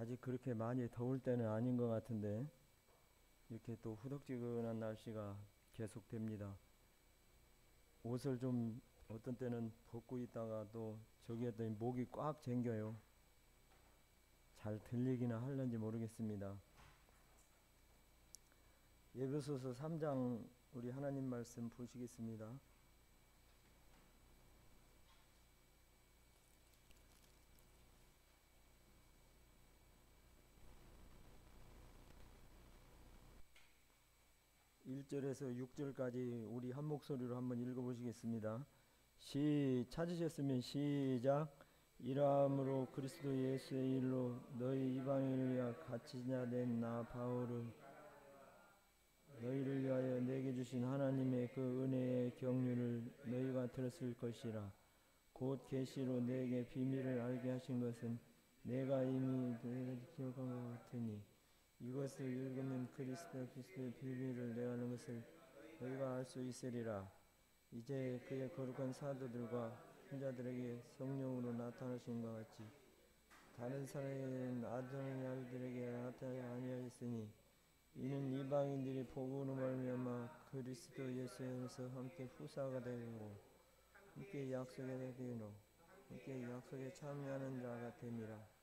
아직 그렇게 많이 더울 때는 아닌 것 같은데 이렇게 또 후덥지근한 날씨가 계속됩니다. 옷을 좀 어떤 때는 벗고 있다가 또 저기 했더니 목이 꽉 잠겨요. 잘 들리기나 할는지 모르겠습니다. 에베소서 3장 우리 하나님 말씀 보시겠습니다. 1절에서 6절까지 우리 한 목소리로 한번 읽어보시겠습니다. 찾으셨으면 시작. 이러함으로 그리스도 예수의 일로 너희 이방인을 위하여 갇히자 된 나 바울은 너희를 위하여 내게 주신 하나님의 그 은혜의 경륜을 너희가 들었을 것이라. 곧 계시로 내게 비밀을 알게 하신 것은 내가 이미 기억한 것 같으니 이것을 읽으면 그리스도의 비밀을 내가는 것을 너희가 알 수 있으리라. 이제 그의 거룩한 사도들과 신자들에게 성령으로 나타나신 것 같이 다른 사람에게는 아들들에게 나타나지 아니하였으니 이는 이방인들이 복음으로 말미암아 그리스도 예수에서 함께 후사가 되고 함께 약속에 되기로 함께 약속에 참여하는 자가 됨이라.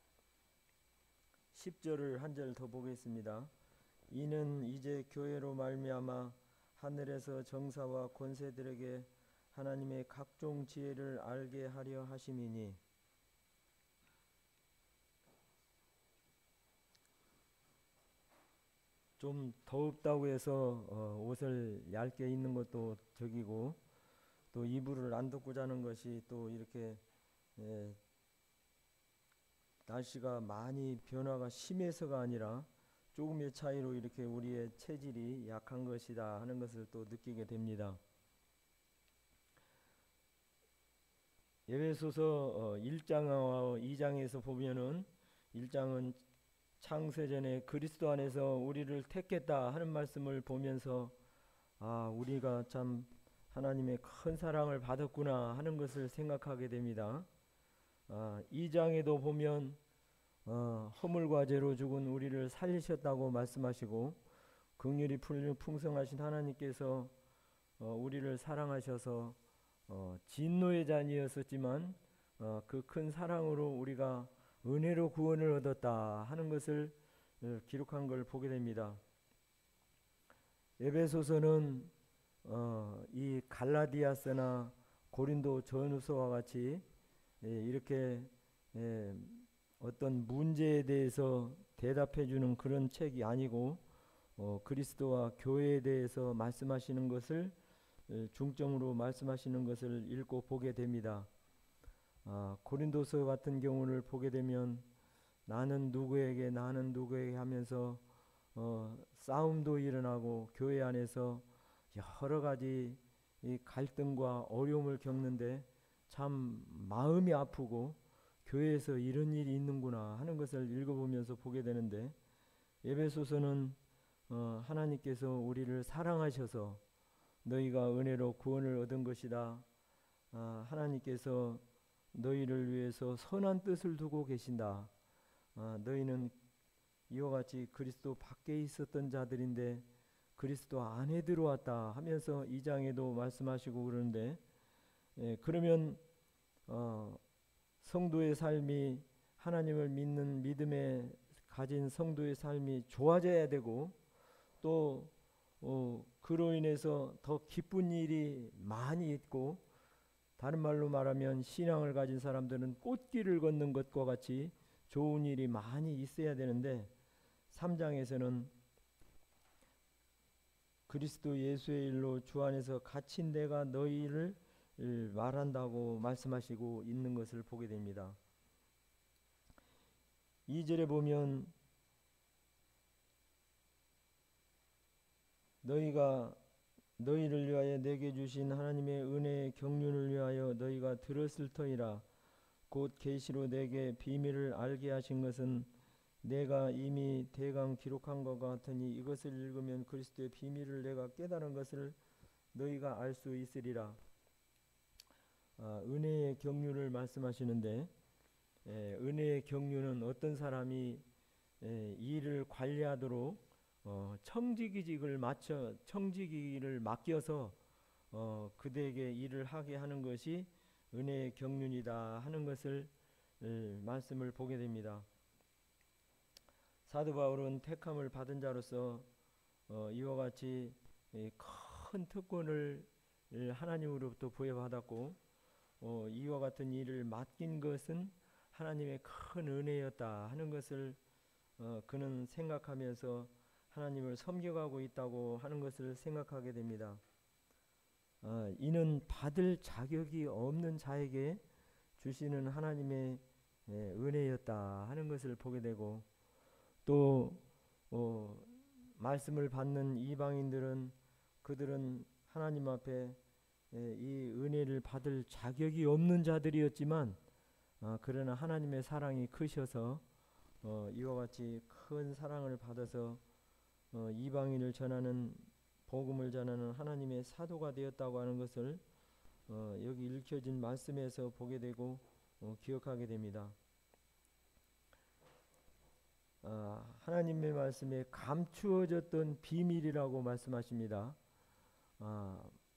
10절을 한 절 더 보겠습니다. 이는 이제 교회로 말미암아 하늘에서 정사와 권세들에게 하나님의 각종 지혜를 알게 하려 하심이니. 좀 더웁다고 해서 옷을 얇게 입는 것도 덕이고 또 이불을 안 덮고 자는 것이 또 이렇게 날씨가 많이 변화가 심해서가 아니라 조금의 차이로 이렇게 우리의 체질이 약한 것이다 하는 것을 또 느끼게 됩니다. 에베소서 1장과 2장에서 보면은 1장은 창세전에 그리스도 안에서 우리를 택했다 하는 말씀을 보면서 우리가 참 하나님의 큰 사랑을 받았구나 하는 것을 생각하게 됩니다. 2장에도 보면 허물과 죄로 죽은 우리를 살리셨다고 말씀하시고 긍휼이 풍성하신 하나님께서 우리를 사랑하셔서 진노의 자녀였었지만 그 큰 사랑으로 우리가 은혜로 구원을 얻었다 하는 것을 기록한 걸 보게 됩니다. 에베소서는 이 갈라디아서나 고린도 전후서와 같이 이렇게 어떤 문제에 대해서 대답해 주는 그런 책이 아니고 그리스도와 교회에 대해서 말씀하시는 것을 중점으로 말씀하시는 것을 읽고 보게 됩니다. 고린도서 같은 경우를 보게 되면 나는 누구에게 하면서 싸움도 일어나고 교회 안에서 여러 가지 이 갈등과 어려움을 겪는데 참 마음이 아프고 교회에서 이런 일이 있는구나 하는 것을 읽어보면서 보게 되는데 에베소서는 하나님께서 우리를 사랑하셔서 너희가 은혜로 구원을 얻은 것이다. 하나님께서 너희를 위해서 선한 뜻을 두고 계신다. 너희는 이와 같이 그리스도 밖에 있었던 자들인데 그리스도 안에 들어왔다 하면서 2장에도 말씀하시고 그러는데 그러면 성도의 삶이 하나님을 믿는 믿음에 가진 성도의 삶이 좋아져야 되고 또 그로 인해서 더 기쁜 일이 많이 있고 다른 말로 말하면 신앙을 가진 사람들은 꽃길을 걷는 것과 같이 좋은 일이 많이 있어야 되는데 3장에서는 그리스도 예수의 일로 주 안에서 갇힌 내가 너희를 말한다고 말씀하시고 있는 것을 보게 됩니다. 2절에 보면 너희를 위하여 내게 주신 하나님의 은혜의 경륜을 위하여 너희가 들었을 터이라. 곧 계시로 내게 비밀을 알게 하신 것은 내가 이미 대강 기록한 것 같으니 이것을 읽으면 그리스도의 비밀을 내가 깨달은 것을 너희가 알 수 있으리라. 은혜의 경륜을 말씀하시는데 은혜의 경륜은 어떤 사람이 일을 관리하도록 청지기를 맡겨서 그대에게 일을 하게 하는 것이 은혜의 경륜이다 하는 것을 말씀을 보게 됩니다. 사도 바울은 택함을 받은 자로서 이와 같이 큰 특권을 하나님으로부터 부여받았고 이와 같은 일을 맡긴 것은 하나님의 큰 은혜였다 하는 것을 그는 생각하면서 하나님을 섬겨가고 있다고 하는 것을 생각하게 됩니다. 이는 받을 자격이 없는 자에게 주시는 하나님의 은혜였다 하는 것을 보게 되고, 또 말씀을 받는 이방인들은 그들은 하나님 앞에 이 은혜를 받을 자격이 없는 자들이었지만 그러나 하나님의 사랑이 크셔서 이와 같이 큰 사랑을 받아서 이방인을 전하는 복음을 전하는 하나님의 사도가 되었다고 하는 것을 여기 읽혀진 말씀에서 보게 되고 기억하게 됩니다. 하나님의 말씀에 감추어졌던 비밀이라고 말씀하십니다.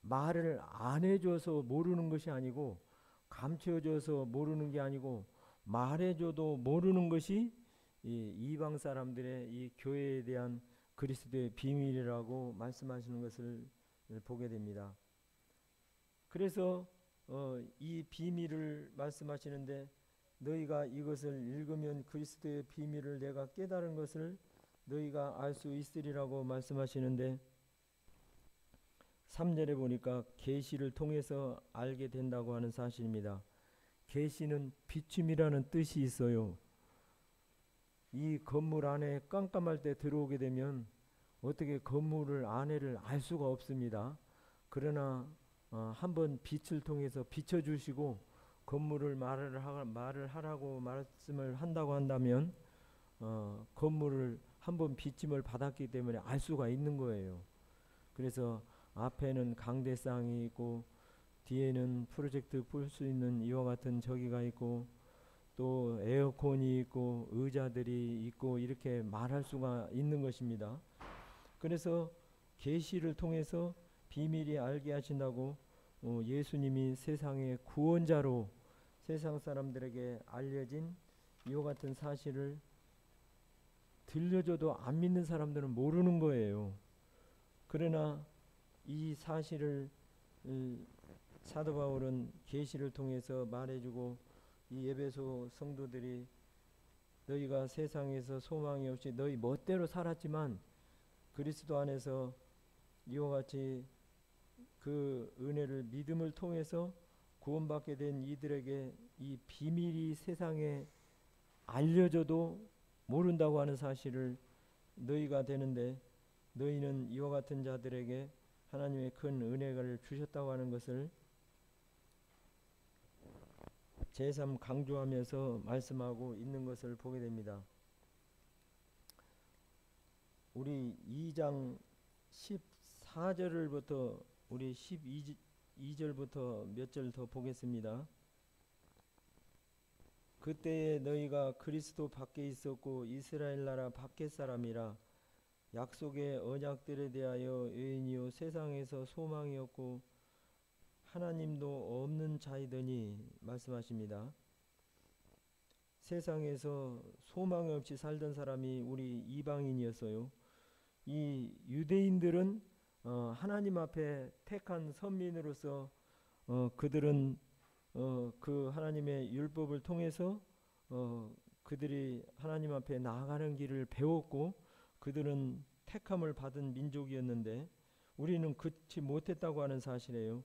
말을 안 해줘서 모르는 것이 아니고, 감추어져서 모르는 게 아니고, 말해줘도 모르는 것이 이 이방 사람들의 이 교회에 대한 그리스도의 비밀이라고 말씀하시는 것을 보게 됩니다. 그래서 이 비밀을 말씀하시는데, 너희가 이것을 읽으면 그리스도의 비밀을 내가 깨달은 것을 너희가 알 수 있으리라고 말씀하시는데, 3절에 보니까 계시를 통해서 알게 된다고 하는 사실입니다. 계시는 비춤이라는 뜻이 있어요. 이 건물 안에 깜깜할 때 들어오게 되면 어떻게 건물을 안에를 알 수가 없습니다. 그러나 한번 빛을 통해서 비춰주시고 건물을 말을 하라고 말씀을 한다고 한다면 건물을 한번 비침을 받았기 때문에 알 수가 있는 거예요. 그래서 앞에는 강대상이 있고 뒤에는 프로젝트 풀 수 있는 이와 같은 저기가 있고 또 에어컨이 있고 의자들이 있고 이렇게 말할 수가 있는 것입니다. 그래서 계시를 통해서 비밀이 알게 하신다고 예수님이 세상의 구원자로 세상 사람들에게 알려진 이와 같은 사실을 들려줘도 안 믿는 사람들은 모르는 거예요. 그러나 이 사실을 사도 바울은 계시를 통해서 말해주고, 이 에베소 성도들이 너희가 세상에서 소망이 없이 너희 멋대로 살았지만 그리스도 안에서 이와 같이 그 은혜를 믿음을 통해서 구원받게 된 이들에게 이 비밀이 세상에 알려져도 모른다고 하는 사실을 너희가 되는데, 너희는 이와 같은 자들에게 하나님의 큰 은혜를 주셨다고 하는 것을 제3 강조하면서 말씀하고 있는 것을 보게 됩니다. 우리 2장 14절부터 우리 12절부터 몇 절 더 보겠습니다. 그때에 너희가 그리스도 밖에 있었고 이스라엘 나라 밖의 사람이라 약속의 언약들에 대하여 여인이요 세상에서 소망이 없고 하나님도 없는 자이더니 말씀하십니다. 세상에서 소망 없이 살던 사람이 우리 이방인이었어요. 이 유대인들은 하나님 앞에 택한 선민으로서 그들은 그 하나님의 율법을 통해서 그들이 하나님 앞에 나아가는 길을 배웠고 그들은 택함을 받은 민족이었는데 우리는 그렇지 못했다고 하는 사실이에요.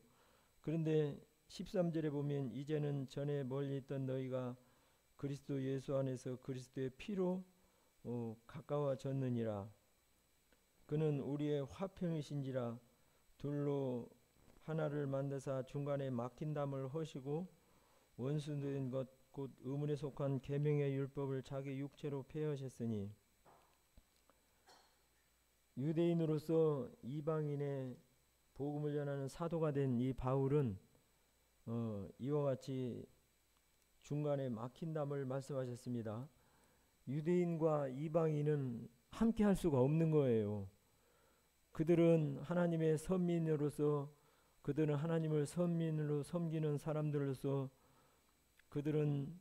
그런데 13절에 보면 이제는 전에 멀리 있던 너희가 그리스도 예수 안에서 그리스도의 피로 가까워졌느니라. 그는 우리의 화평이신지라 둘로 하나를 만드사 중간에 막힌 담을 허시고 원수된 것 곧 의문에 속한 계명의 율법을 자기 육체로 폐하셨으니. 유대인으로서 이방인의 복음을 전하는 사도가 된 이 바울은 이와 같이 중간에 막힌 담을 말씀하셨습니다. 유대인과 이방인은 함께 할 수가 없는 거예요. 그들은 하나님의 선민으로서, 그들은 하나님을 선민으로 섬기는 사람들로서, 그들은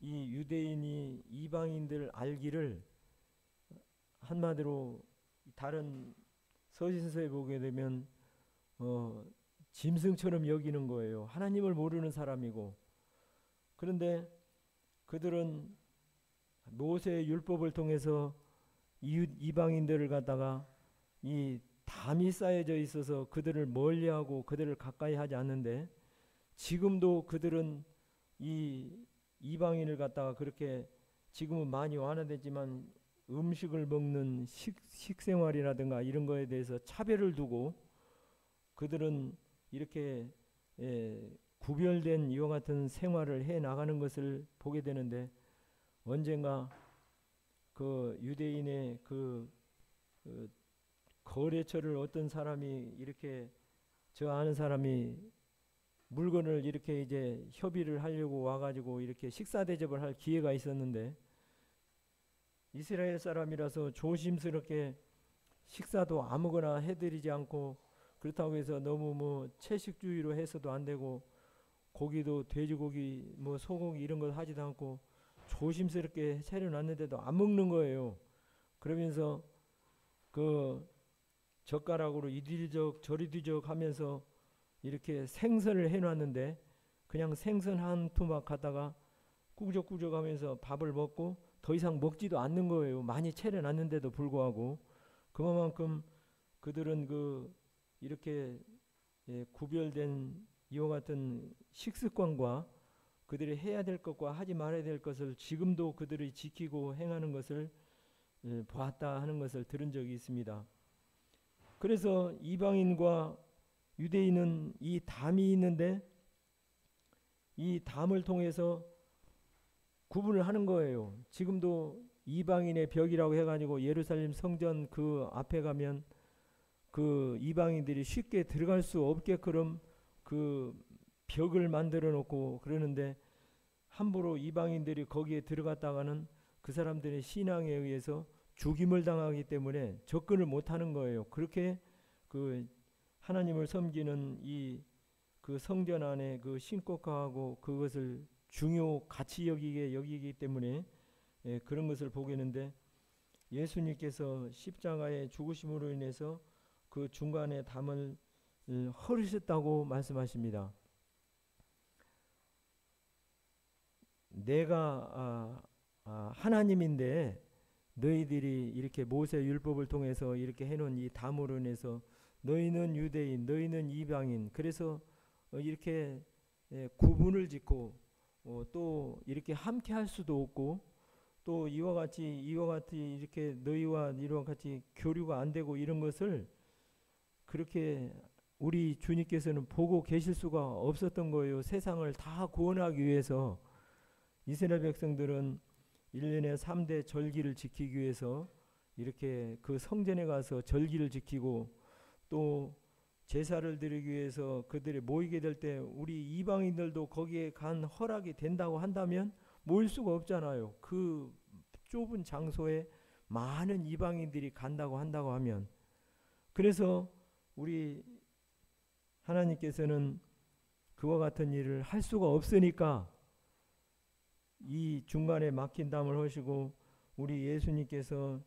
이 유대인이 이방인들 알기를 한마디로 다른 서신서에 보게 되면 짐승처럼 여기는 거예요. 하나님을 모르는 사람이고. 그런데 그들은 모세의 율법을 통해서 이방인들을 갖다가 이 담이 쌓여져 있어서 그들을 멀리하고 그들을 가까이 하지 않는데, 지금도 그들은 이 이방인을 갖다가 그렇게, 지금은 많이 완화됐지만 음식을 먹는 식생활이라든가 이런 거에 대해서 차별을 두고 그들은 이렇게 구별된 이와 같은 생활을 해 나가는 것을 보게 되는데, 언젠가 그 유대인의 그 거래처를 어떤 사람이 이렇게, 저 아는 사람이 물건을 이렇게 이제 협의를 하려고 와가지고 이렇게 식사 대접을 할 기회가 있었는데, 이스라엘 사람이라서 조심스럽게 식사도 아무거나 해드리지 않고, 그렇다고 해서 너무 뭐 채식주의로 해서도 안 되고, 고기도 돼지고기 뭐 소고기 이런 걸 하지도 않고 조심스럽게 차려놨는데도 안 먹는 거예요. 그러면서 그 젓가락으로 이리적 저리뒤적 하면서 이렇게 생선을 해놨는데, 그냥 생선 한 토막 갖다가 꾸적꾸적 하면서 밥을 먹고 더 이상 먹지도 않는 거예요. 많이 차려놨는데도 불구하고. 그만큼 그들은 그 이렇게 구별된 이와 같은 식습관과 그들이 해야 될 것과 하지 말아야 될 것을 지금도 그들이 지키고 행하는 것을 보았다 하는 것을 들은 적이 있습니다. 그래서 이방인과 유대인은 이 담이 있는데, 이 담을 통해서 구분을 하는 거예요. 지금도 이방인의 벽이라고 해가지고 예루살렘 성전 그 앞에 가면 그 이방인들이 쉽게 들어갈 수 없게끔 그 벽을 만들어 놓고 그러는데, 함부로 이방인들이 거기에 들어갔다가는 그 사람들의 신앙에 의해서 죽임을 당하기 때문에 접근을 못하는 거예요. 그렇게 그 하나님을 섬기는 이 그 성전 안에 그 신격화하고 그것을 중요 가치 여기기 때문에 그런 것을 보겠는데, 예수님께서 십자가의 죽으심으로 인해서 그 중간에 담을 헐으셨다고 말씀하십니다. 내가 하나님인데 너희들이 이렇게 모세 율법을 통해서 이렇게 해놓은 이 담으로 인해서 너희는 유대인, 너희는 이방인, 그래서 이렇게 구분을 짓고 또 이렇게 함께 할 수도 없고, 또 이와 같이 이렇게 너희와 이와 같이 교류가 안 되고 이런 것을 그렇게 우리 주님께서는 보고 계실 수가 없었던 거예요. 세상을 다 구원하기 위해서 이스라엘 백성들은 1년에 3대 절기를 지키기 위해서 이렇게 그 성전에 가서 절기를 지키고, 또 제사를 드리기 위해서 그들이 모이게 될 때 우리 이방인들도 거기에 간 허락이 된다고 한다면 모일 수가 없잖아요. 그 좁은 장소에 많은 이방인들이 간다고 한다고 하면. 그래서 우리 하나님께서는 그와 같은 일을 할 수가 없으니까 이 중간에 막힌 담을 하시고, 우리 예수님께서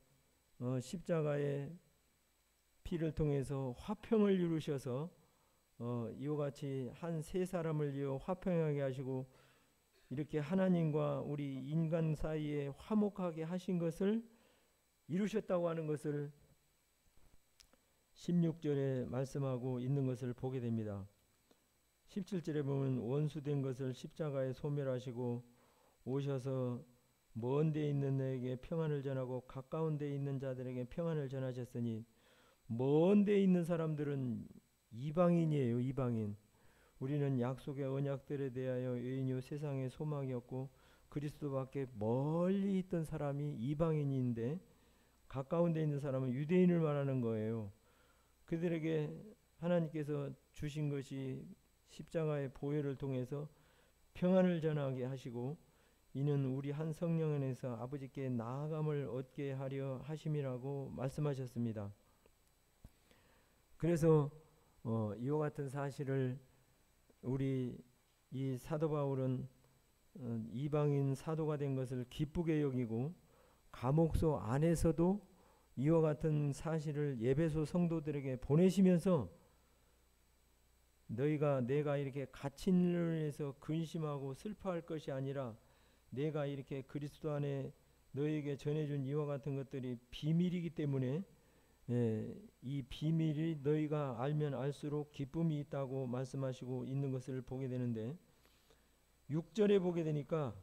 십자가의 피를 통해서 화평을 이루셔서 이와 같이 한 세 사람을 이어 화평하게 하시고, 이렇게 하나님과 우리 인간 사이에 화목하게 하신 것을 이루셨다고 하는 것을 16절에 말씀하고 있는 것을 보게 됩니다. 17절에 보면 원수된 것을 십자가에 소멸하시고 오셔서 먼 데 있는 너에게 평안을 전하고 가까운 데 있는 자들에게 평안을 전하셨으니, 먼 데 있는 사람들은 이방인이에요. 이방인. 우리는 약속의 언약들에 대하여 여인요 세상의 소망이었고, 그리스도밖에 멀리 있던 사람이 이방인인데, 가까운 데 있는 사람은 유대인을 말하는 거예요. 그들에게 하나님께서 주신 것이 십자가의 보혈을 통해서 평안을 전하게 하시고, 이는 우리 한 성령 안에서 아버지께 나아감을 얻게 하려 하심이라고 말씀하셨습니다. 그래서 이와 같은 사실을 우리 이 사도 바울은 이방인 사도가 된 것을 기쁘게 여기고 감옥소 안에서도 이와 같은 사실을 에베소 성도들에게 보내시면서 내가 이렇게 갇힌 일을 위해서 근심하고 슬퍼할 것이 아니라 내가 이렇게 그리스도 안에 너에게 전해준 이와 같은 것들이 비밀이기 때문에 이 비밀이 너희가 알면 알수록 기쁨이 있다고 말씀하시고 있는 것을 보게 되는데 6절에 보게 되니까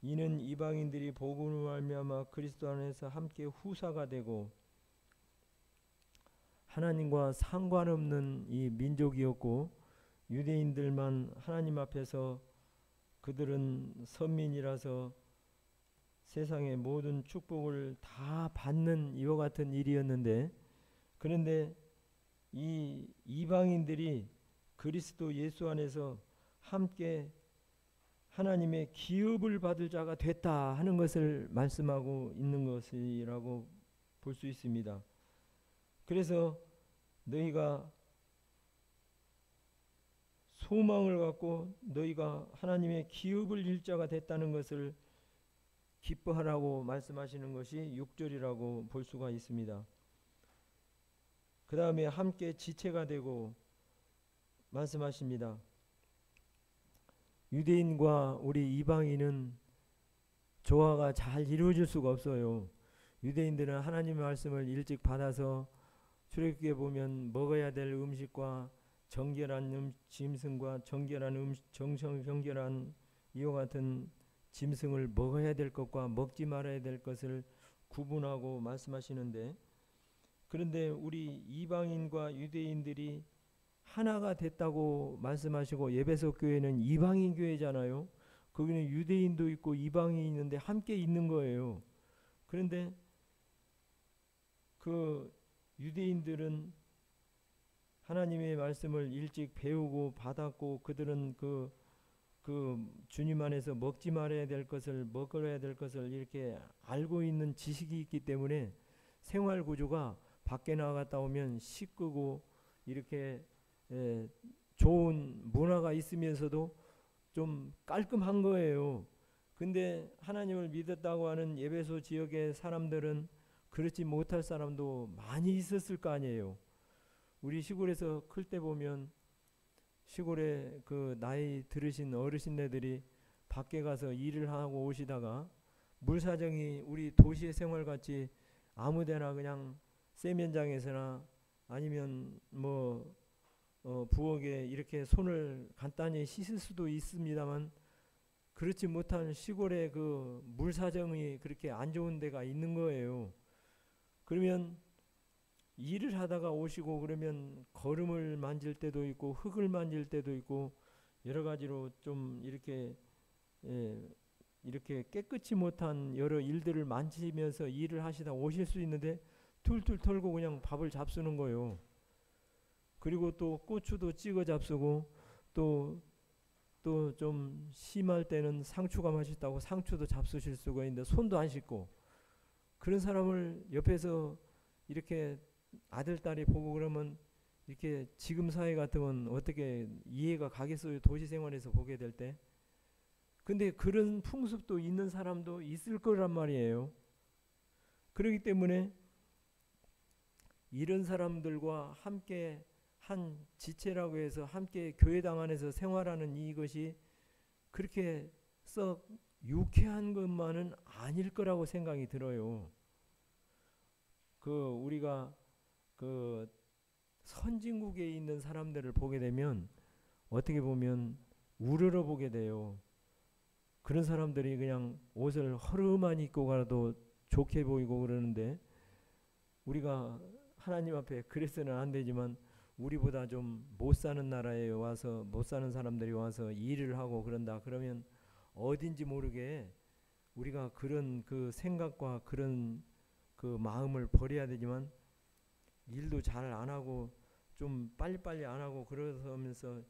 이는 이방인들이 복음으로 말미암아 그리스도 안에서 함께 후사가 되고 하나님과 상관없는 이 민족이었고 유대인들만 하나님 앞에서 그들은 선민이라서 세상의 모든 축복을 다 받는 이와 같은 일이었는데 그런데 이 이방인들이 그리스도 예수 안에서 함께 하나님의 기업을 받을 자가 됐다 하는 것을 말씀하고 있는 것이라고 볼 수 있습니다. 그래서 너희가 소망을 갖고 너희가 하나님의 기업을 일 자가 됐다는 것을 기뻐하라고 말씀하시는 것이 6절이라고 볼 수가 있습니다. 그 다음에 함께 지체가 되고 말씀하십니다. 유대인과 우리 이방인은 조화가 잘 이루어질 수가 없어요. 유대인들은 하나님의 말씀을 일찍 받아서 출애굽기에 보면 먹어야 될 음식과 정결한 짐승과 정결한 정결한 이와 같은 짐승을 먹어야 될 것과 먹지 말아야 될 것을 구분하고 말씀하시는데 그런데 우리 이방인과 유대인들이 하나가 됐다고 말씀하시고 에베소 교회는 이방인 교회잖아요. 거기는 유대인도 있고 이방인이 있는데 함께 있는 거예요. 그런데 그 유대인들은 하나님의 말씀을 일찍 배우고 받았고 그들은 그 주님 안에서 먹지 말아야 될 것을 먹어야 될 것을 이렇게 알고 있는 지식이 있기 때문에 생활 구조가 밖에 나갔다 오면 시끄고 이렇게 좋은 문화가 있으면서도 좀 깔끔한 거예요. 근데 하나님을 믿었다고 하는 에베소 지역의 사람들은 그렇지 못할 사람도 많이 있었을 거 아니에요. 우리 시골에서 클 때 보면 시골에 그 나이 들으신 어르신네들이 밖에 가서 일을 하고 오시다가 물사정이 우리 도시의 생활같이 아무데나 그냥 세면장에서나 아니면 뭐 부엌에 이렇게 손을 간단히 씻을 수도 있습니다만 그렇지 못한 시골의 그 물사정이 그렇게 안 좋은 데가 있는 거예요. 그러면 일을 하다가 오시고 그러면 거름을 만질 때도 있고 흙을 만질 때도 있고 여러 가지로 좀 이렇게 이렇게 깨끗이 못한 여러 일들을 만지면서 일을 하시다 오실 수 있는데 툴툴 털고 그냥 밥을 잡수는 거예요. 그리고 또 고추도 찍어 잡수고 또 좀 심할 때는 상추가 맛있다고 상추도 잡수실 수가 있는데 손도 안 씻고 그런 사람을 옆에서 이렇게 아들 딸이 보고 그러면 이렇게 지금 사회 같으면 어떻게 이해가 가겠어요? 도시 생활에서 보게 될 때. 근데 그런 풍습도 있는 사람도 있을 거란 말이에요. 그렇기 때문에 이런 사람들과 함께 한 지체라고 해서 함께 교회당 안에서 생활하는 이것이 그렇게 썩 유쾌한 것만은 아닐 거라고 생각이 들어요. 우리가 선진국에 있는 사람들을 보게 되면 어떻게 보면 우러러 보게 돼요. 그런 사람들이 그냥 옷을 허름한 입고 가도 좋게 보이고 그러는데 우리가 하나님 앞에 그래서는 안 되지만 우리보다 좀 못 사는 나라에 와서 못 사는 사람들이 와서 일을 하고 그런다 그러면 어딘지 모르게 우리가 그런 그 생각과 그런 그 마음을 버려야 되지만 일도 잘 안 하고 좀 빨리빨리 안 하고 그러면서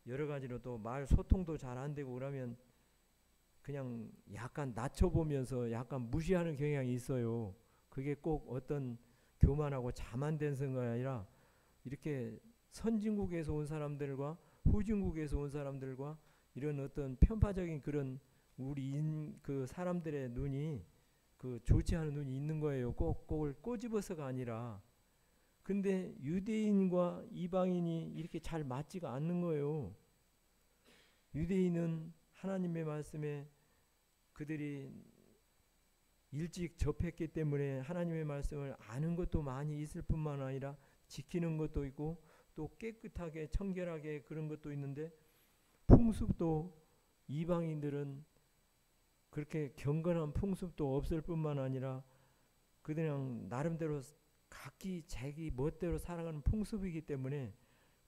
여러 가지로 또 말 소통도 잘 안 되고 그러면 그냥 약간 낮춰보면서 약간 무시하는 경향이 있어요. 그게 꼭 어떤 교만하고 자만된 생각이 아니라 이렇게 선진국에서 온 사람들과 후진국에서 온 사람들과 이런 어떤 편파적인 그런 그 사람들의 눈이 그 좋지 않은 눈이 있는 거예요. 꼭 그걸 꼬집어서가 아니라. 근데 유대인과 이방인이 이렇게 잘 맞지가 않는 거예요. 유대인은 하나님의 말씀에 그들이 일찍 접했기 때문에 하나님의 말씀을 아는 것도 많이 있을 뿐만 아니라 지키는 것도 있고 또 깨끗하게 청결하게 그런 것도 있는데, 풍습도 이방인들은 그렇게 경건한 풍습도 없을 뿐만 아니라 그냥 나름대로 각기 자기 멋대로 살아가는 풍습이기 때문에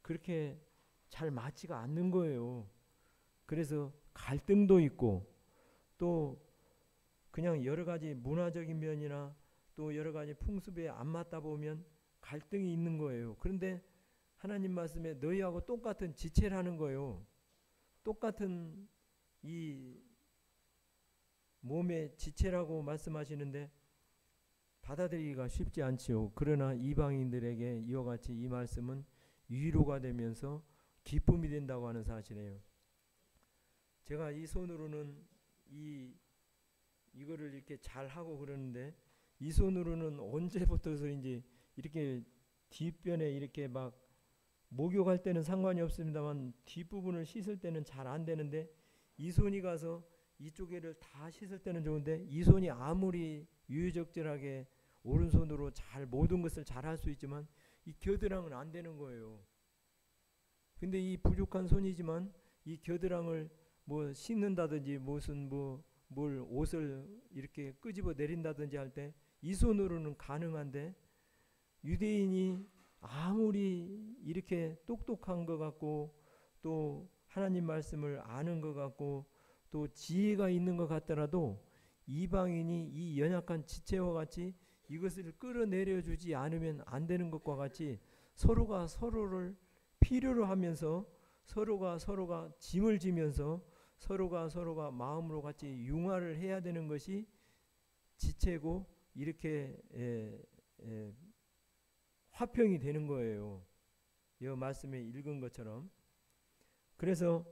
그렇게 잘 맞지가 않는 거예요. 그래서 갈등도 있고 또 그냥 여러 가지 문화적인 면이나 또 여러 가지 풍습에 안 맞다 보면 갈등이 있는 거예요. 그런데 하나님 말씀에 너희하고 똑같은 지체라는 거예요. 똑같은 이 몸의 지체라고 말씀하시는데 받아들이기가 쉽지 않지요. 그러나 이방인들에게 이와 같이 이 말씀은 위로가 되면서 기쁨이 된다고 하는 사실이에요. 제가 이 손으로는 이거를 이렇게 잘 하고 그러는데 이 손으로는 언제부터서인지 이렇게 뒷변에 이렇게 막 목욕할 때는 상관이 없습니다만 뒷부분을 씻을 때는 잘 안 되는데, 이 손이 가서 이쪽에를 다 씻을 때는 좋은데 이 손이 아무리 유유적절하게 오른손으로 잘 모든 것을 잘 할 수 있지만 이 겨드랑은 안 되는 거예요. 근데 이 부족한 손이지만 이 겨드랑을 뭐 씻는다든지 무슨 뭘 옷을 이렇게 끄집어 내린다든지 할 때 이 손으로는 가능한데, 유대인이 아무리 이렇게 똑똑한 것 같고 또 하나님 말씀을 아는 것 같고 또 지혜가 있는 것 같더라도 이방인이 이 연약한 지체와 같이 이것을 끌어내려 주지 않으면 안 되는 것과 같이 서로가 서로를 필요로 하면서 서로가 짐을 지면서 서로가 마음으로 같이 융화를 해야 되는 것이 지체고 이렇게 화평이 되는 거예요. 이 말씀에 읽은 것처럼. 그래서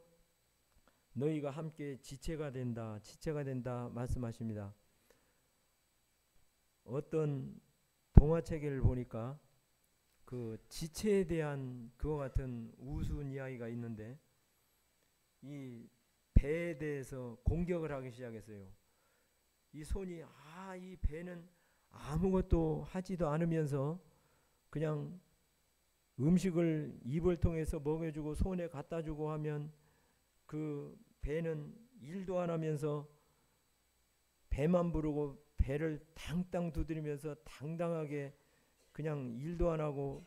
너희가 함께 지체가 된다 말씀하십니다. 어떤 동화책을 보니까 그 지체에 대한 그와 같은 우스운 이야기가 있는데, 이 배에 대해서 공격을 하기 시작했어요. 이 손이 이 배는 아무것도 하지도 않으면서 그냥 음식을 입을 통해서 먹여주고 손에 갖다주고 하면 그 배는 일도 안 하면서 배만 부르고 배를 당당 두드리면서 당당하게 그냥 일도 안 하고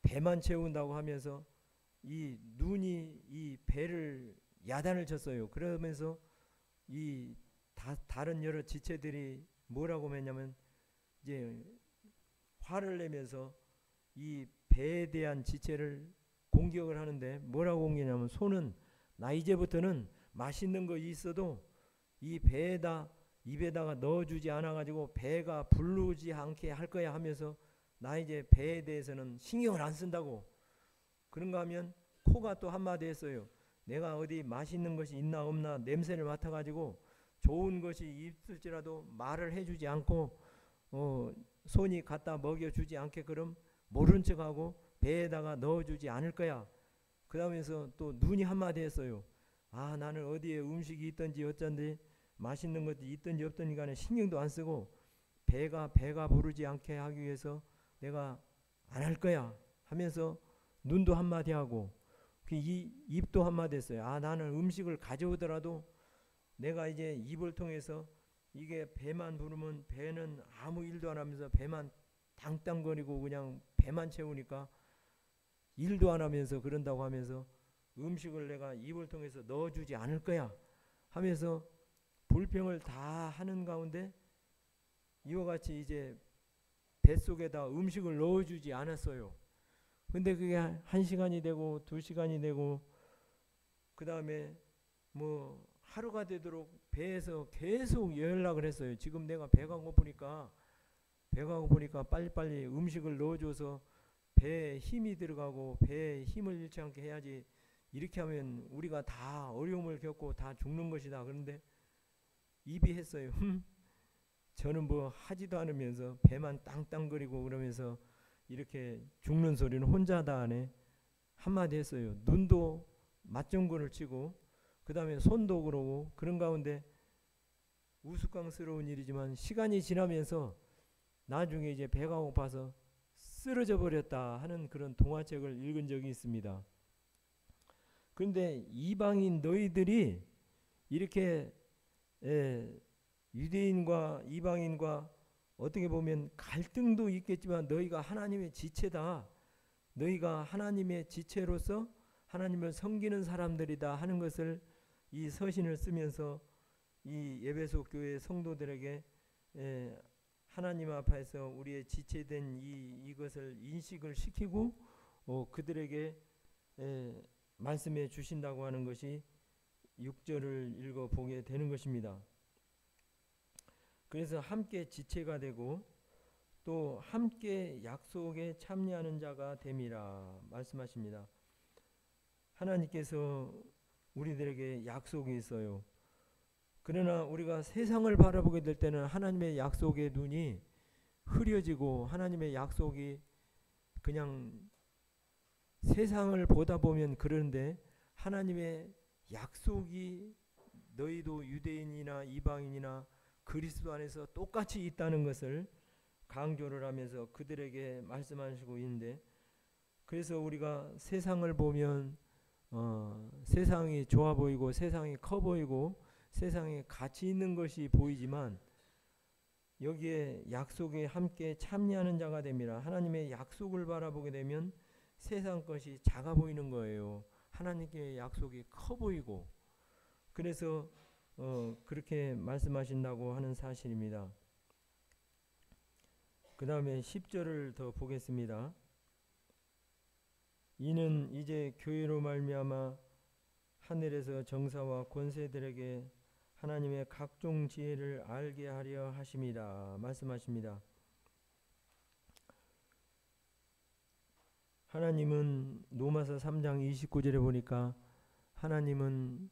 배만 채운다고 하면서 이 눈이 이 배를 야단을 쳤어요. 그러면서 이 다른 여러 지체들이 뭐라고 했냐면 이제 화를 내면서 이 배에 대한 지체를 공격을 하는데 뭐라고 공격하냐면, 손은 나 이제부터는 맛있는 거 있어도 이 입에다가 넣어주지 않아가지고 배가 부르지 않게 할 거야 하면서 나 이제 배에 대해서는 신경을 안 쓴다고. 그런가 하면 코가 또 한마디 했어요. 내가 어디 맛있는 것이 있나 없나 냄새를 맡아가지고 좋은 것이 있을지라도 말을 해주지 않고 손이 갖다 먹여주지 않게 그럼 모른 척하고 배에다가 넣어주지 않을 거야. 그러면서 또 눈이 한마디 했어요. 나는 어디에 음식이 있든지 어쩐지 맛있는 것이 있든지 없든지 간에 신경도 안 쓰고 배가 부르지 않게 하기 위해서 내가 안 할 거야 하면서 눈도 한마디 하고 이 입도 한마디 했어요. 나는 음식을 가져오더라도 내가 이제 입을 통해서 이게 배만 부르면 배는 아무 일도 안 하면서 배만 당당거리고 그냥 배만 채우니까 일도 안 하면서 그런다고 하면서 음식을 내가 입을 통해서 넣어주지 않을 거야 하면서 불평을 다 하는 가운데 이와 같이 이제 뱃속에다 음식을 넣어주지 않았어요. 근데 그게 1시간이 되고 2시간이 되고 그 다음에 뭐 하루가 되도록 배에서 계속 연락을 했어요. 지금 내가 배가 고프니까 빨리빨리 음식을 넣어줘서 배에 힘이 들어가고 배에 힘을 잃지 않게 해야지. 이렇게 하면 우리가 다 어려움을 겪고 다 죽는 것이다. 그런데 입이 했어요. 저는 뭐 하지도 않으면서 배만 땅땅거리고 그러면서 이렇게 죽는 소리는 혼자 다 하네. 한마디 했어요. 눈도 맞정구를 치고 그 다음에 손도 그러고 그런 가운데 우스꽝스러운 일이지만 시간이 지나면서 나중에 이제 배가 고파서 쓰러져 버렸다 하는 그런 동화책을 읽은 적이 있습니다. 그런데 이방인 너희들이 이렇게 유대인과 이방인과 어떻게 보면 갈등도 있겠지만 너희가 하나님의 지체다. 너희가 하나님의 지체로서 하나님을 섬기는 사람들이다 하는 것을 이 서신을 쓰면서 이 에베소 교회 성도들에게 하나님 앞에서 우리의 지체된 이것을 인식을 시키고 그들에게 말씀해 주신다고 하는 것이 6절을 읽어보게 되는 것입니다. 그래서 함께 지체가 되고 또 함께 약속에 참여하는 자가 됨이라 말씀하십니다. 하나님께서 우리들에게 약속이 있어요. 그러나 우리가 세상을 바라보게 될 때는 하나님의 약속의 눈이 흐려지고 하나님의 약속이 그냥 세상을 보다 보면 그런데 하나님의 약속이 너희도 유대인이나 이방인이나 그리스도 안에서 똑같이 있다는 것을 강조를 하면서 그들에게 말씀하시고 있는데, 그래서 우리가 세상을 보면 세상이 좋아 보이고 세상이 커 보이고 세상에 가치 있는 것이 보이지만 여기에 약속에 함께 참여하는 자가 됩니다. 하나님의 약속을 바라보게 되면 세상 것이 작아 보이는 거예요. 하나님께 약속이 커 보이고, 그래서 그렇게 말씀하신다고 하는 사실입니다. 그 다음에 10절을 더 보겠습니다. 이는 이제 교회로 말미암아 하늘에서 정사와 권세들에게 하나님의 각종 지혜를 알게 하려 하심이라 말씀하십니다. 하나님은 로마서 3장 29절에 보니까 하나님은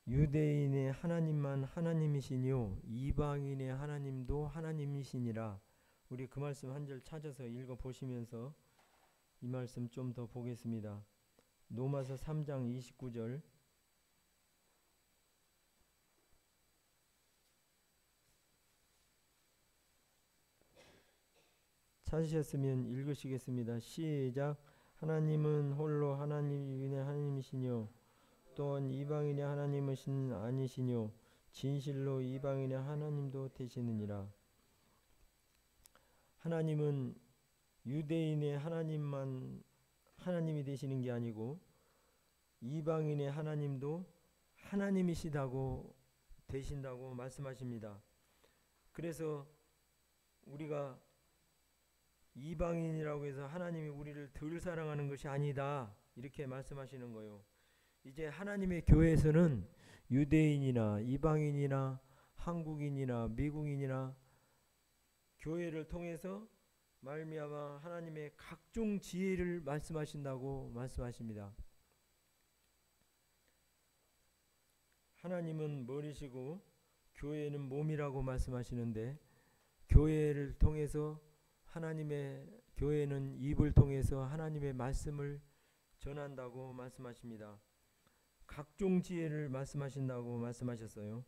유대인의 하나님만 하나님이시뇨 이방인의 하나님도 하나님이시니라. 우리 그 말씀 한 절 찾아서 읽어보시면서 이 말씀 좀 더 보겠습니다. 로마서 3장 29절 찾으셨으면 읽으시겠습니다. 시작. 하나님은 홀로 하나님의 하나님이시뇨 또한 이방인의 하나님이신 아니시뇨 진실로 이방인의 하나님도 되시느니라. 하나님은 유대인의 하나님만 하나님이 되시는 게 아니고 이방인의 하나님도 하나님이시다고 되신다고 말씀하십니다. 그래서 우리가 이방인이라고 해서 하나님이 우리를 덜 사랑하는 것이 아니다 이렇게 말씀하시는 거예요. 이제 하나님의 교회에서는 유대인이나 이방인이나 한국인이나 미국인이나 교회를 통해서 말미암아 하나님의 각종 지혜를 말씀하신다고 말씀하십니다. 하나님은 머리시고 교회는 몸이라고 말씀하시는데, 교회를 통해서 하나님의 교회는 입을 통해서 하나님의 말씀을 전한다고 말씀하십니다. 각종 지혜를 말씀하신다고 말씀하셨어요.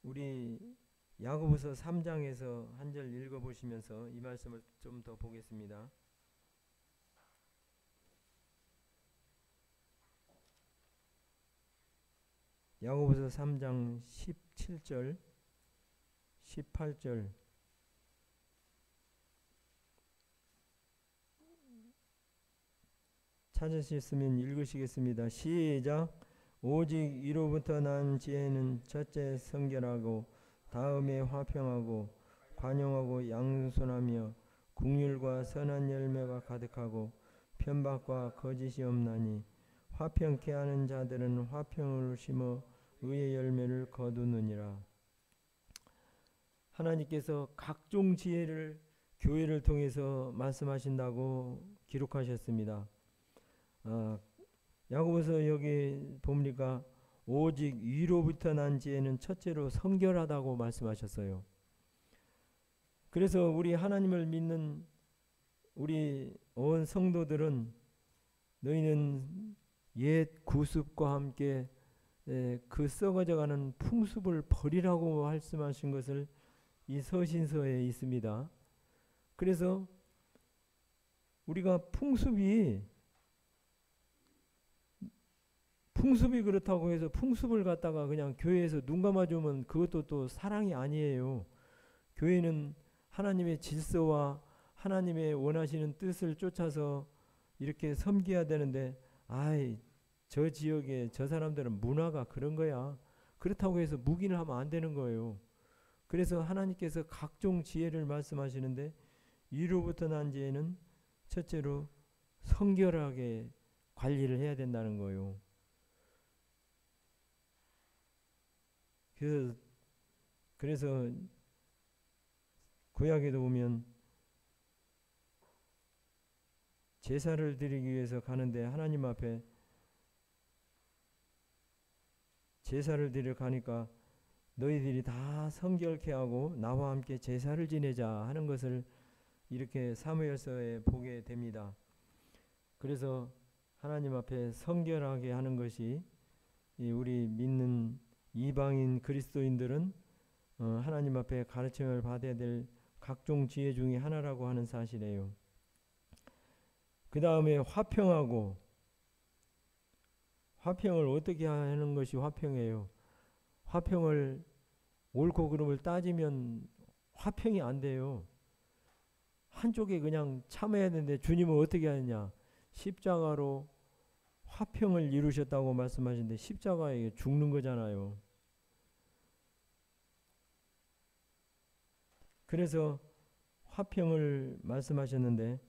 우리 야고보서 3장에서 한 절 읽어보시면서 이 말씀을 좀 더 보겠습니다. 야고보서 3장 17절 18절 찾으셨으면 읽으시겠습니다. 시작. 오직 이로부터 난 지혜는 첫째 성결하고 다음에 화평하고 관용하고 양손하며 긍휼과 선한 열매가 가득하고 편박과 거짓이 없나니 화평케 하는 자들은 화평을 심어 의의 열매를 거두느니라. 하나님께서 각종 지혜를 교회를 통해서 말씀하신다고 기록하셨습니다. 야고보서 여기 보니까 오직 위로부터 난 지혜는 첫째로 성결하다고 말씀하셨어요. 그래서 우리 하나님을 믿는 우리 온 성도들은 너희는 옛 구습과 함께 그 썩어져가는 풍습을 버리라고 말씀하신 것을 이 서신서에 있습니다. 그래서 우리가 풍습이 그렇다고 해서 풍습을 갖다가 그냥 교회에서 눈 감아주면 그것도 또 사랑이 아니에요. 교회는 하나님의 질서와 하나님의 원하시는 뜻을 쫓아서 이렇게 섬겨야 되는데, 저 지역에 저 사람들은 문화가 그런 거야. 그렇다고 해서 묵인을 하면 안 되는 거예요. 그래서 하나님께서 각종 지혜를 말씀하시는데, 위로부터 난 지혜는 첫째로 성결하게 관리를 해야 된다는 거예요. 그래서 구약에도 보면 제사를 드리기 위해서 가는데 하나님 앞에 제사를 드리러 가니까 너희들이 다 성결케 하고 나와 함께 제사를 지내자 하는 것을 이렇게 사무엘서에 보게 됩니다. 그래서 하나님 앞에 성결하게 하는 것이 우리 믿는 이방인 그리스도인들은 하나님 앞에 가르침을 받아야 될 각종 지혜 중에 하나라고 하는 사실이에요. 그 다음에 화평을 어떻게 하는 것이 화평이에요. 화평을 옳고 그름을 따지면 화평이 안 돼요. 한쪽에 그냥 참아야 되는데 주님은 어떻게 하느냐. 십자가로 화평을 이루셨다고 말씀하시는데 십자가에 죽는 거잖아요. 그래서 화평을 말씀하셨는데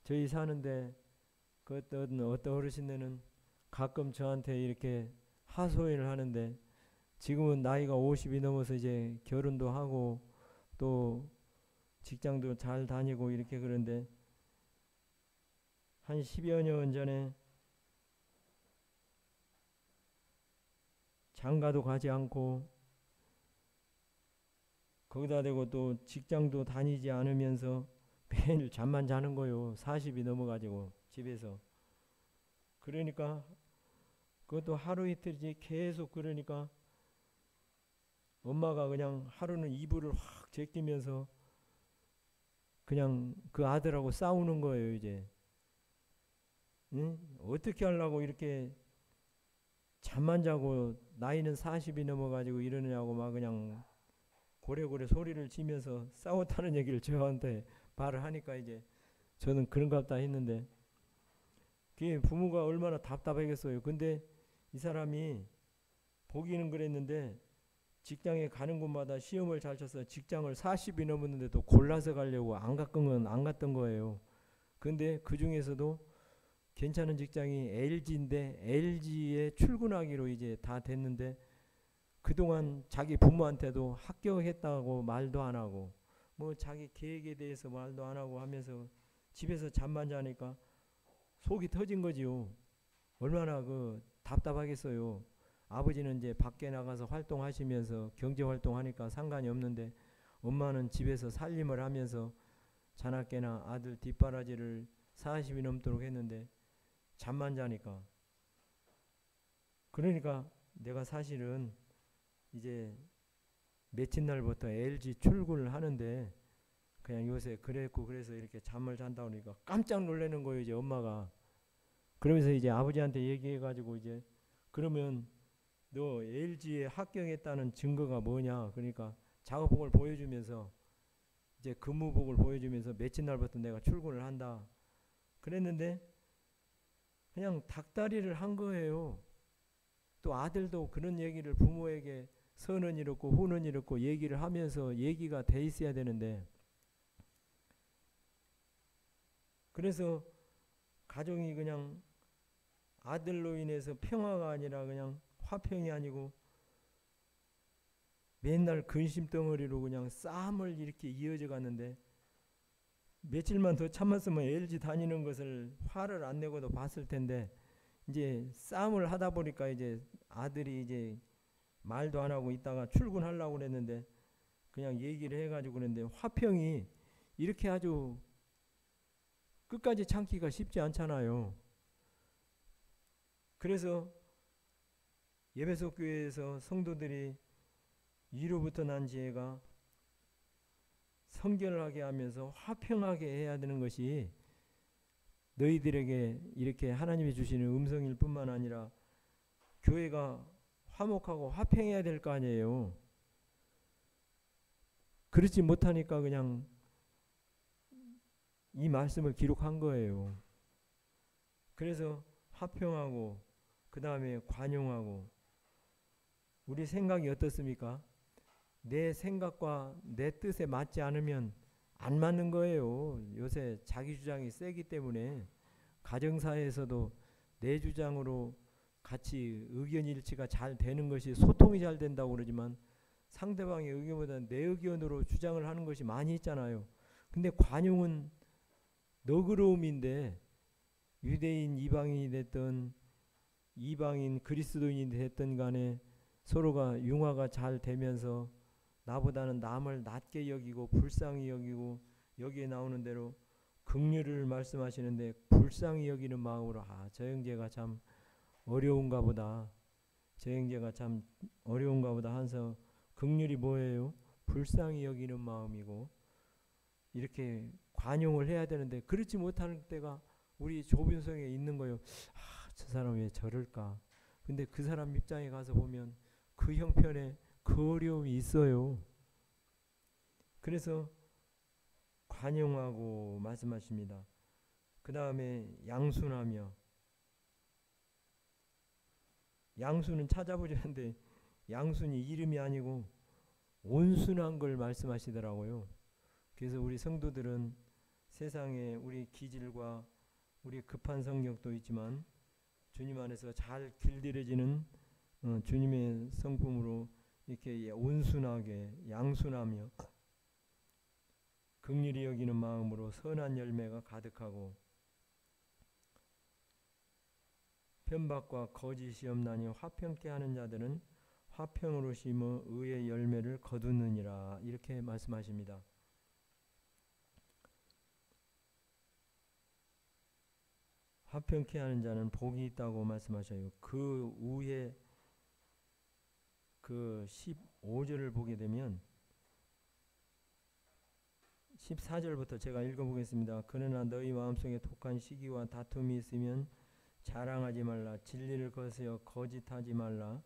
저희 사는데 그 어떤 어르신들은 가끔 저한테 이렇게 하소연을 하는데 지금은 나이가 50이 넘어서 이제 결혼도 하고 또 직장도 잘 다니고 이렇게 그런데 한 10여 년 전에 장가도 가지 않고 거기다 대고 또 직장도 다니지 않으면서 매일 잠만 자는 거요. 40이 넘어가지고 집에서. 그러니까 그것도 하루 이틀이지 계속 그러니까 엄마가 그냥 하루는 이불을 확 제끼면서 그냥 그 아들하고 싸우는 거예요. 이제 응? 어떻게 하려고 이렇게 잠만 자고 나이는 40이 넘어가지고 이러느냐고 막 그냥 고래고래 소리를 치면서 싸웠다는 얘기를 저한테 말을 하니까 이제 저는 그런가 보다 했는데 그게 부모가 얼마나 답답하겠어요. 근데 이 사람이 보기는 그랬는데 직장에 가는 곳마다 시험을 잘 쳐서 직장을 40이 넘었는데도 골라서 가려고 안 갔던 거예요. 근데 그 중에서도 괜찮은 직장이 LG인데 LG에 출근하기로 이제 다 됐는데 그동안 자기 부모한테도 합격했다고 말도 안 하고 뭐 자기 계획에 대해서 말도 안 하고 하면서 집에서 잠만 자니까 속이 터진 거지요. 얼마나 답답하겠어요. 아버지는 이제 밖에 나가서 활동하시면서 경제 활동하니까 상관이 없는데 엄마는 집에서 살림을 하면서 자나깨나 아들 뒷바라지를 40이 넘도록 했는데 잠만 자니까. 그러니까 내가 사실은 이제 며칠 날부터 LG 출근을 하는데 그냥 요새 그랬고 그래서 이렇게 잠을 잔다 그러니까 깜짝 놀라는 거예요. 이제 엄마가. 그러면서 이제 아버지한테 얘기해가지고 이제 그러면 너 LG에 합격했다는 증거가 뭐냐. 그러니까 작업복을 보여주면서 이제 근무복을 보여주면서 며칠 날부터 내가 출근을 한다. 그랬는데 그냥 닭다리를 한 거예요. 또 아들도 그런 얘기를 부모에게 선은 이렇고 후는 이렇고 얘기를 하면서 얘기가 돼 있어야 되는데 그래서 가정이 그냥 아들로 인해서 평화가 아니라 그냥 화평이 아니고 맨날 근심덩어리로 그냥 싸움을 이렇게 이어져 갔는데, 며칠만 더 참았으면 LG 다니는 것을 화를 안 내고도 봤을 텐데, 이제 싸움을 하다 보니까 이제 아들이 이제 말도 안 하고 있다가 출근하려고 그랬는데 그냥 얘기를 해가지고 그랬는데, 화평이 이렇게 아주 끝까지 참기가 쉽지 않잖아요. 그래서 예배소 교회에서 성도들이 위로부터 난 지혜가 성결하게 하면서 화평하게 해야 되는 것이 너희들에게 이렇게 하나님이 주시는 음성일 뿐만 아니라 교회가 화목하고 화평해야 될 거 아니에요. 그렇지 못하니까 그냥 이 말씀을 기록한 거예요. 그래서 화평하고 그 다음에 관용하고. 우리 생각이 어떻습니까? 내 생각과 내 뜻에 맞지 않으면 안 맞는 거예요. 요새 자기 주장이 세기 때문에 가정사회에서도 내 주장으로 같이 의견 일치가 잘 되는 것이 소통이 잘 된다고 그러지만, 상대방의 의견보다 내 의견으로 주장을 하는 것이 많이 있잖아요. 근데 관용은 너그러움인데, 유대인 이방인이 됐든 이방인 그리스도인이 됐든 간에 서로가 융화가 잘 되면서 나보다는 남을 낮게 여기고 불쌍히 여기고, 여기에 나오는 대로 긍휼을 말씀하시는데 불쌍히 여기는 마음으로, 저 형제가 참 어려운가 보다, 저 형제가 참 어려운가 보다 하면서, 긍휼이 뭐예요? 불쌍히 여기는 마음이고, 이렇게 관용을 해야 되는데 그렇지 못하는 때가 우리 좁은 성에 있는 거예요. 저 사람 왜 저럴까? 근데 그 사람 입장에 가서 보면 그 형편에 그 어려움이 있어요. 그래서 관용하고 말씀하십니다. 그 다음에 양순하며. 양순은 찾아보자는데 양순이 이름이 아니고 온순한 걸 말씀하시더라고요. 그래서 우리 성도들은 세상에 우리 기질과 우리 급한 성격도 있지만 주님 안에서 잘 길들여지는 주님의 성품으로 이렇게 온순하게 양순하며 긍휼히 여기는 마음으로 선한 열매가 가득하고, 편박과 거짓이 없나니 화평케 하는 자들은 화평으로 심어 의의 열매를 거두느니라. 이렇게 말씀하십니다. 화평케 하는 자는 복이 있다고 말씀하셔요. 그 후에 그 15절을 보게 되면 14절부터 제가 읽어보겠습니다. 그러나 너희 마음속에 독한 시기와 다툼이 있으면 자랑하지 말라. 진리를 거스여 거짓하지 말라.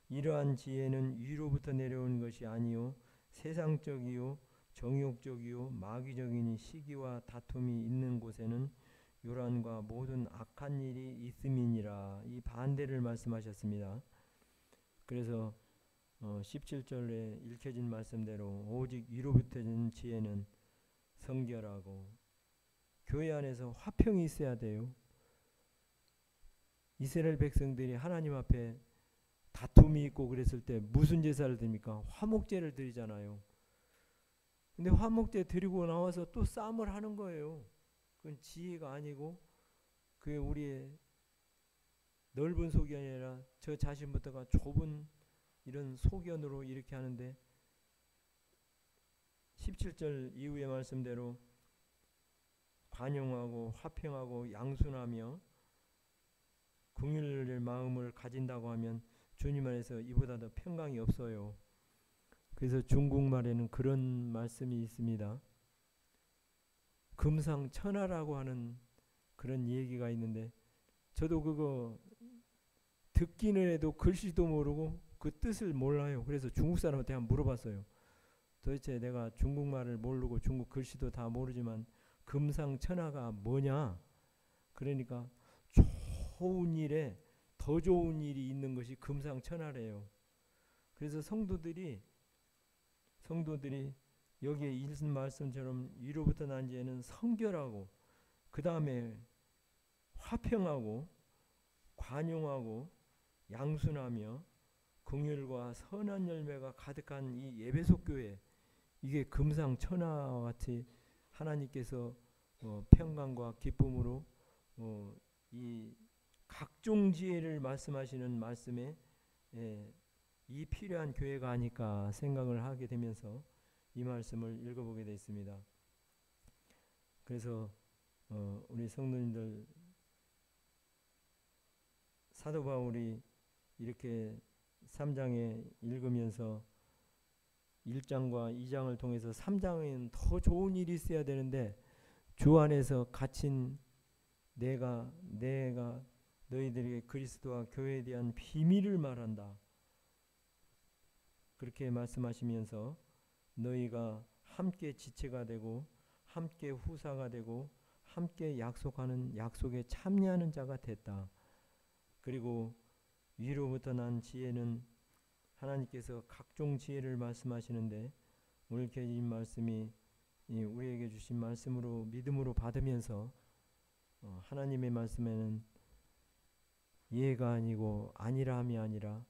이러한 지혜는 위로부터 내려온 것이 아니요 세상적이요 정욕적이요 마귀적이니, 시기와 다툼이 있는 곳에는 요란과 모든 악한 일이 있음이니라. 이 반대를 말씀하셨습니다. 그래서 17절에 읽혀진 말씀대로 오직 위로부터 는 지혜는 성결하고, 교회 안에서 화평이 있어야 돼요. 이스라엘 백성들이 하나님 앞에 다툼이 있고 그랬을 때 무슨 제사를 드립니까? 화목제를 드리잖아요. 근데 화목제 드리고 나와서 또 싸움을 하는 거예요. 그건 지혜가 아니고 그게 우리의 넓은 소견이 아니라 저 자신부터가 좁은 이런 소견으로 이렇게 하는데, 17절 이후의 말씀대로 관용하고 화평하고 양순하며 긍휼의 마음을 가진다고 하면 주님 안에서 이보다 더 평강이 없어요. 그래서 중국말에는 그런 말씀이 있습니다. 금상천하라고 하는 그런 얘기가 있는데, 저도 그거 듣기는 해도 글씨도 모르고 그 뜻을 몰라요. 그래서 중국 사람한테 한번 물어봤어요. 도대체 내가 중국말을 모르고 중국 글씨도 다 모르지만 금상천하가 뭐냐? 그러니까 좋은 일에 더 좋은 일이 있는 것이 금상천하래요. 그래서 성도들이 여기에 읽은 말씀처럼 위로부터 난 지혜는 성결하고, 그 다음에 화평하고 관용하고 양순하며 긍휼과 선한 열매가 가득한 이 에베소 교회, 이게 금상천하와 같이 하나님께서 평강과 기쁨으로 이 각종 지혜를 말씀하시는 말씀에 이 필요한 교회가 아닐까 생각을 하게 되면서 이 말씀을 읽어보게 됐습니다. 그래서 우리 성도님들, 사도 바울이 이렇게 3장에 읽으면서 1장과 2장을 통해서 3장은 더 좋은 일이 있어야 되는데 주 안에서 갇힌 내가 너희들에게 그리스도와 교회에 대한 비밀을 말한다. 그렇게 말씀하시면서 너희가 함께 지체가 되고 함께 후사가 되고 함께 약속하는 약속에 참여하는 자가 됐다. 그리고 위로부터 난 지혜는 하나님께서 각종 지혜를 말씀하시는데 오늘 계신 말씀이 우리에게 주신 말씀으로 믿음으로 받으면서 하나님의 말씀에는 이해가 아니고 아니라함이 아니라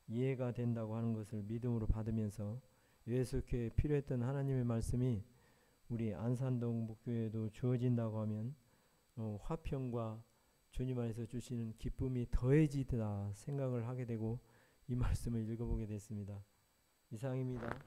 이해가 된다고 하는 것을 믿음으로 받으면서 예수교회에 필요했던 하나님의 말씀이 우리 안산동 목교회에도 주어진다고 하면 화평과 주님 안에서 주시는 기쁨이 더해지다 생각을 하게 되고 이 말씀을 읽어보게 됐습니다. 이상입니다.